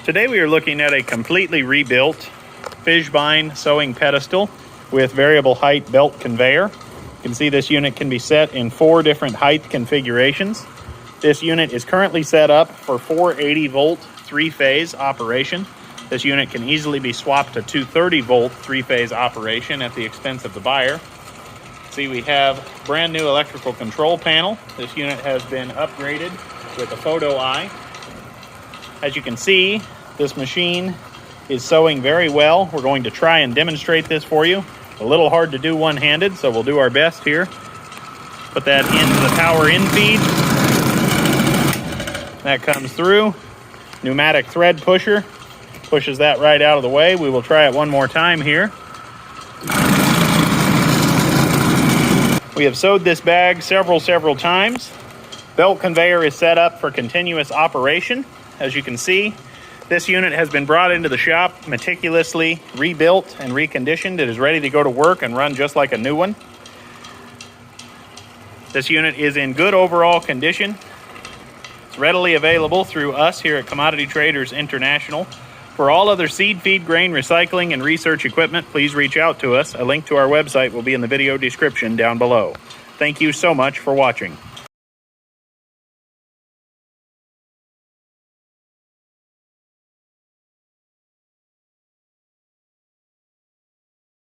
Today we are looking at a completely rebuilt Fischbein sewing pedestal with variable height belt conveyor. You can see this unit can be set in 4 different height configurations. This unit is currently set up for 480 volt 3-phase operation. This unit can easily be swapped to 230 volt 3-phase operation at the expense of the buyer. See, we have brand new electrical control panel. This unit has been upgraded with a photo eye. As you can see, this machine is sewing very well. We're going to try and demonstrate this for you. A little hard to do one-handed, so we'll do our best here. Put that into the power in feed. That comes through. Pneumatic thread pusher pushes that right out of the way. We will try it one more time here. We have sewed this bag several times. Belt conveyor is set up for continuous operation. As you can see, this unit has been brought into the shop, meticulously rebuilt and reconditioned. It is ready to go to work and run just like a new one. This unit is in good overall condition. It's readily available through us here at Commodity Traders International. For all other seed, feed, grain, recycling, and research equipment, please reach out to us. A link to our website will be in the video description down below. Thank you so much for watching.